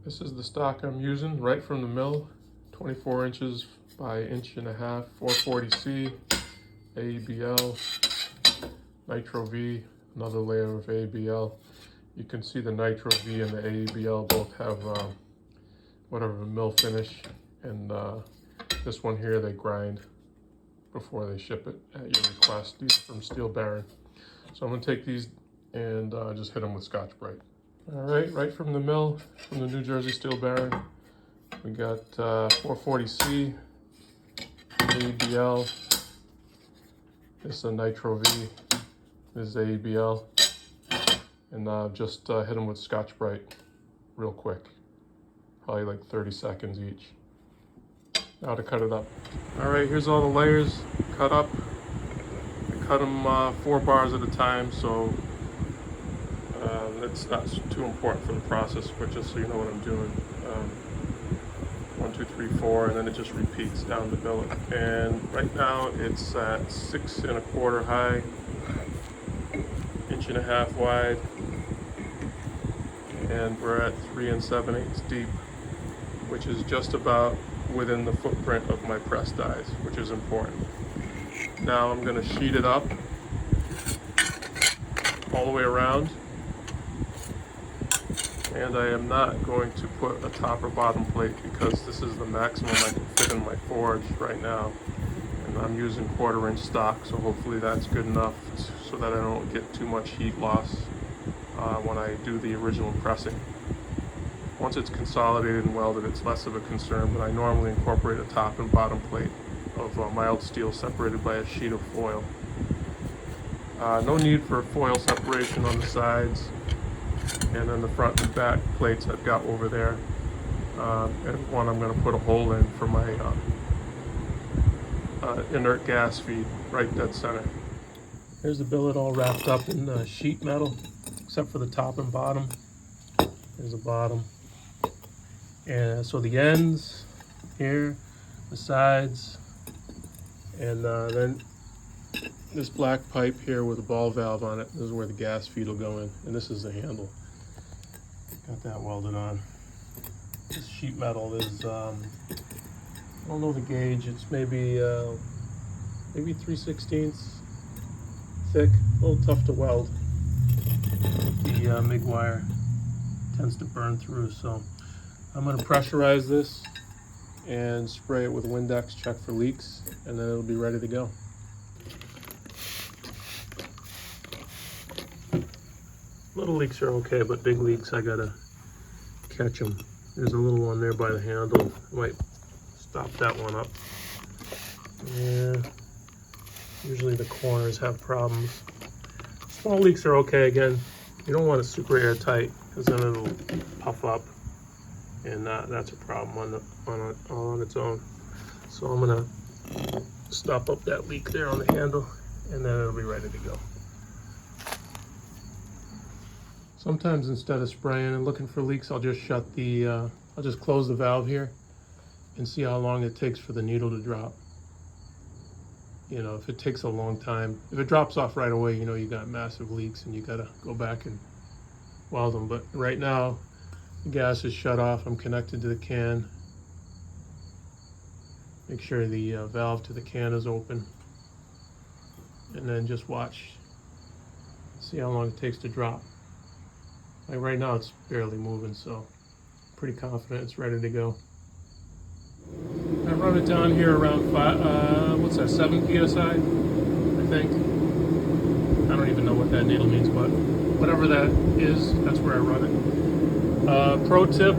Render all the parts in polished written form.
This is the stock I'm using right from the mill, 24 inches by 1.5 inches, 440C, AEBL, Nitro V, another layer of AEBL. You can see the Nitro V and the AEBL both have whatever mill finish, and this one here they grind before they ship it at your request. These are from Steel Damascus. So I'm going to take these and just hit them with Scotch-Brite. All right from the mill, from the New Jersey Steel Baron, we got 440C, AEBL, this is a Nitro V, this is AEBL, and just hit them with Scotch-Brite real quick, probably like 30 seconds each. Now to cut it up. All right, here's all the layers cut up. I cut them 4 bars at a time, so it's not too important for the process, but just so you know what I'm doing. 1, 2, 3, 4, and then it just repeats down the billet. And right now it's at 6 1/4 high, 1.5 inches wide, and we're at 3 7/8 deep, which is just about within the footprint of my press dies, which is important. Now I'm going to sheet it up all the way around, and I am not going to put a top or bottom plate because this is the maximum I can fit in my forge right now, and I'm using 1/4 inch stock, so hopefully that's good enough so that I don't get too much heat loss when I do the original pressing. Once it's consolidated and welded, it's less of a concern, but I normally incorporate a top and bottom plate of mild steel separated by a sheet of foil. No need for foil separation on the sides, and then the front and back plates I've got over there, and one I'm going to put a hole in for my inert gas feed right dead center. Here's the billet all wrapped up in sheet metal, except for the top and bottom. There's the bottom. And so the ends here, the sides, and then this black pipe here with a ball valve on it. This is where the gas feed will go in, and this is the handle. Got that welded on. This sheet metal is, I don't know the gauge. It's maybe 3/16 thick. A little tough to weld. The MIG wire tends to burn through, so I'm going to pressurize this and spray it with Windex, check for leaks, and then it'll be ready to go. Little leaks are okay, but big leaks I gotta catch them. There's a little one there by the handle. I might stop that one up. Yeah, usually the corners have problems. Small leaks are okay. Again, you don't want it super airtight because then it'll puff up, and that's a problem on its own. So I'm gonna stop up that leak there on the handle, and then it'll be ready to go. Sometimes instead of spraying and looking for leaks, I'll just I'll just close the valve here and see how long it takes for the needle to drop. You know, if it takes a long time, if it drops off right away, you know you got massive leaks and you gotta go back and weld them. But right now, the gas is shut off. I'm connected to the can. Make sure the valve to the can is open, and then just watch, see how long it takes to drop. Like right now it's barely moving, so I'm pretty confident it's ready to go. I run it down here around 7 PSI, I think. I don't even know what that needle means, but whatever that is, that's where I run it. Pro tip,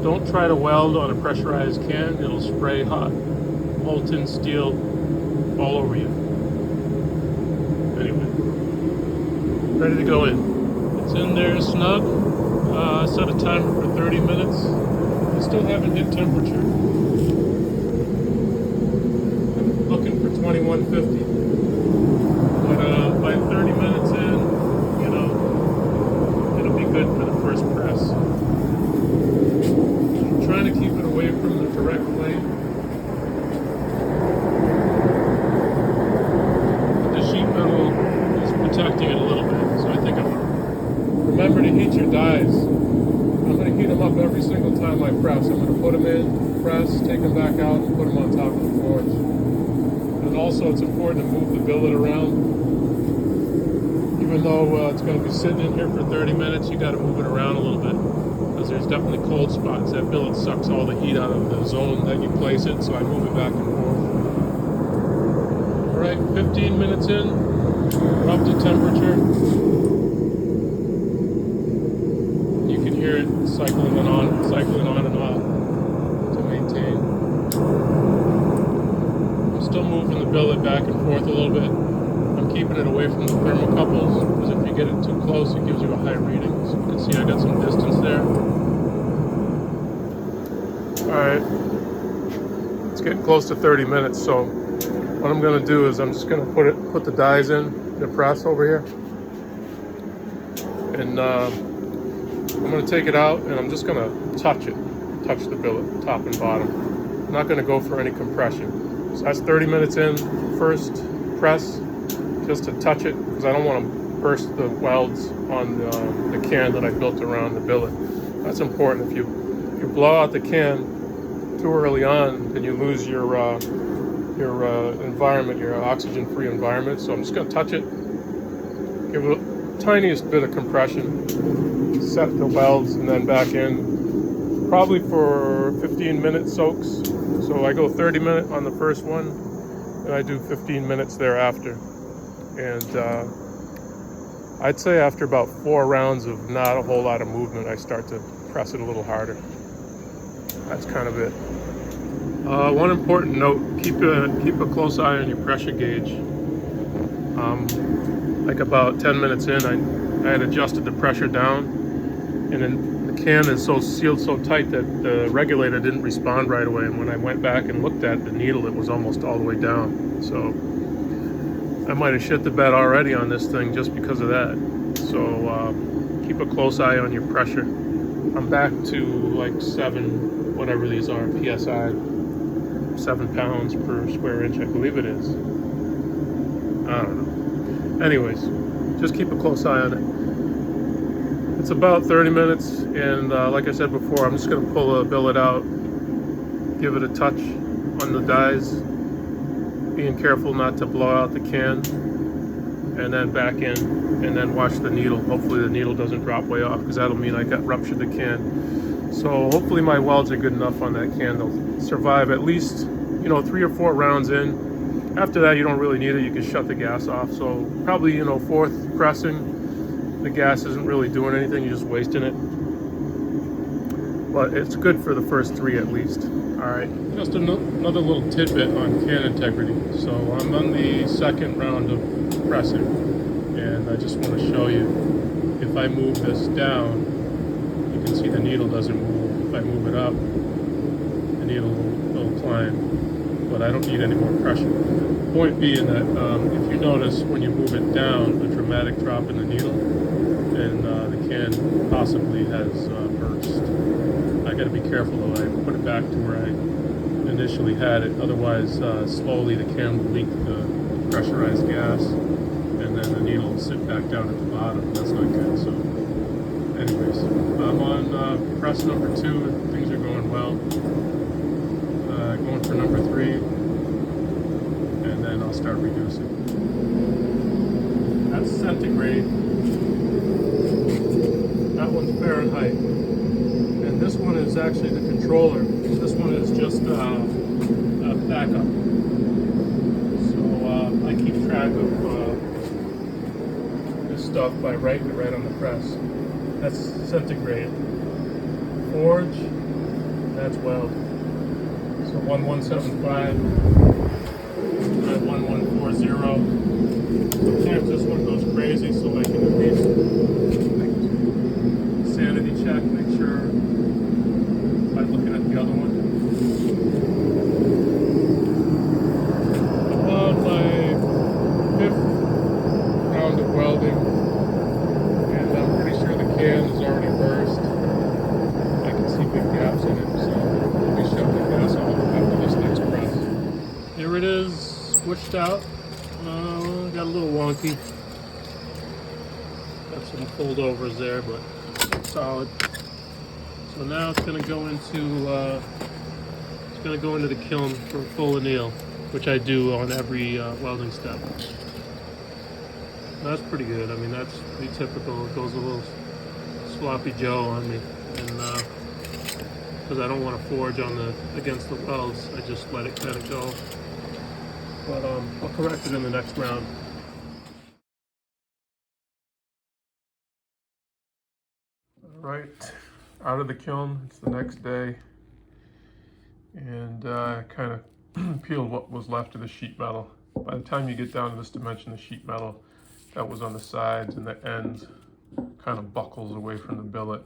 don't try to weld on a pressurized can. It'll spray hot molten steel all over you. Anyway, ready to go in. It's in there snug. Set a timer for 30 minutes. I still haven't hit temperature. I'm looking for 2150. But by 30 minutes in, you know, it'll be good for the first press. I'm trying to keep it away from the direct flame. But the sheet metal is protecting it a little bit, so I think I'm. Remember to heat your dies. I'm going to heat them up every single time I press. I'm going to put them in, press, take them back out, and put them on top of the forge. And also it's important to move the billet around. Even though it's going to be sitting in here for 30 minutes, you got to move it around a little bit. Because there's definitely cold spots. That billet sucks all the heat out of the zone that you place it, so I move it back and forth. Alright, 15 minutes in, we're up to temperature. You can hear it cycling on and off to maintain. I'm still moving the billet back and forth a little bit. I'm keeping it away from the thermocouples, because if you get it too close, it gives you a high reading. So you can see I got some distance there. Alright, it's getting close to 30 minutes, so what I'm going to do is I'm just going to put the dies in the press over here. And I'm going to take it out and I'm just going to touch the billet, top and bottom. I'm not going to go for any compression. So that's 30 minutes in, first press, just to touch it, because I don't want to burst the welds on the can that I built around the billet. That's important. If you blow out the can too early on, then you lose your environment, your oxygen-free environment. So I'm just going to touch it, give it the tiniest bit of compression, set the welds, and then back in, probably for 15-minute soaks. So I go 30 minutes on the first one, and I do 15 minutes thereafter. And I'd say after about 4 rounds of not a whole lot of movement, I start to press it a little harder. That's kind of it. One important note, keep a close eye on your pressure gauge. Like about 10 minutes in, I had adjusted the pressure down, and then the can is sealed so tight that the regulator didn't respond right away, and when I went back and looked at the needle, it was almost all the way down. So I might have shit the bed already on this thing just because of that. So keep a close eye on your pressure. I'm back to like 7, whatever these are, PSI, 7 pounds per square inch, I believe it is. I don't know. Anyways, just keep a close eye on it. It's about 30 minutes, and like I said before, I'm just going to pull a billet out, give it a touch on the dies, being careful not to blow out the can, and then back in, and then watch the needle. Hopefully the needle doesn't drop way off, because that'll mean I got ruptured the can. So hopefully my welds are good enough on that can. They'll survive at least, 3 or 4 rounds in. After that, you don't really need it. You can shut the gas off. So probably, 4th pressing, the gas isn't really doing anything. You're just wasting it. But it's good for the first 3 at least. All right. Just another little tidbit on can integrity. So I'm on the 2nd round of pressing, and I just want to show you. If I move this down, you can see the needle doesn't move. If I move it up, the needle will climb. But I don't need any more pressure. Point being that if you notice when you move it down, a dramatic drop in the needle, then the can possibly has burst. I got to be careful though. I put it back to where I initially had it. Otherwise, slowly the can will leak the pressurized gas, and then the needle will sit back down at the bottom. That's not good. So, anyways, I'm on press number 2. Things are going well. Going for number 3, and then I'll start reducing. That's centigrade. That one's Fahrenheit, and this one is actually the controller. This one is just a backup. So I keep track of this stuff by writing it right on the press. That's centigrade. Forge, that's weld. So 1175, 1140. Sometimes this one goes crazy, so I can at least sanity check, make sure by looking at the other one. I'm on my 5th round of welding, and I'm pretty sure the can is already burst. I can see big gaps in it, so let me shut the gas off after this next press. Here it is, switched out. Got a little wonky. Got some foldovers there, but solid. So now it's going to go into the kiln for full anneal, which I do on every welding step. That's pretty good. I mean, that's pretty typical. It goes a little sloppy Joe on me, and because I don't want to forge against the welds, I just let it kind of go. But I'll correct it in the next round. All right, out of the kiln. It's the next day, and kind of peeled what was left of the sheet metal. By the time you get down to this dimension, the sheet metal that was on the sides and the ends kind of buckles away from the billet.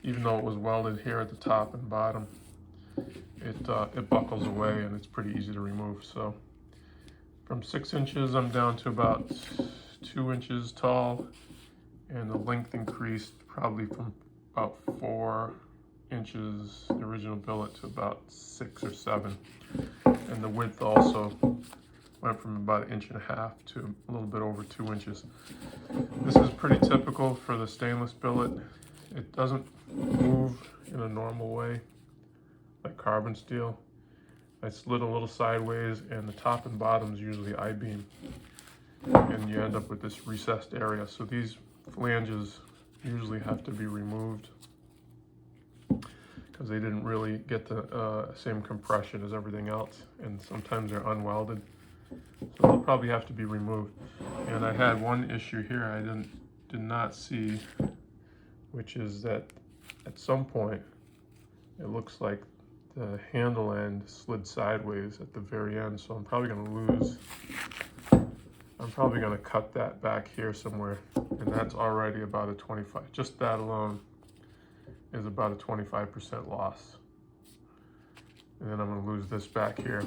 Even though it was welded here at the top and bottom, it buckles away, and it's pretty easy to remove. So from 6 inches, I'm down to about 2 inches tall, and the length increased probably from about 4 inches, the original billet, to about 6 or 7. And the width also went from about 1.5 inches to a little bit over 2 inches. This is pretty typical for the stainless billet. It doesn't move in a normal way like carbon steel. I slid a little sideways, and the top and bottom is usually I-beam, and you end up with this recessed area. So these flanges usually have to be removed because they didn't really get the same compression as everything else, and sometimes they're unwelded. So they'll probably have to be removed. And I had one issue here I did not see, which is that at some point it looks like the handle end slid sideways at the very end. So I'm probably going to cut that back here somewhere, and that's already about a 25. Just that alone is about a 25% loss. And then I'm going to lose this back here.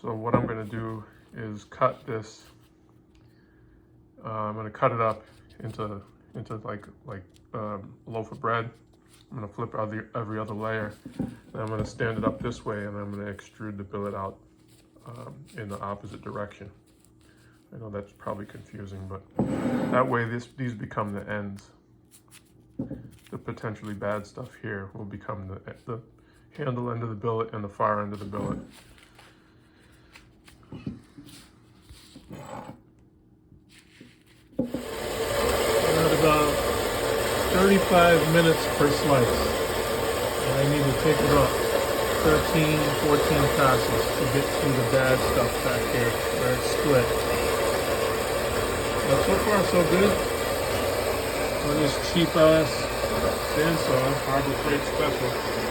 So what I'm going to do is cut this. I'm going to cut it up into like a loaf of bread. I'm going to flip every other layer. And I'm going to stand it up this way, and I'm going to extrude the billet out in the opposite direction. I know that's probably confusing, but that way these become the ends. The potentially bad stuff here will become the handle end of the billet and the far end of the billet. At about 35 minutes per slice, and I need to take it off 13, 14 passes to get through the bad stuff back here where it's split. But so far so good on this cheap ass bandsaw, Harbor Freight Special.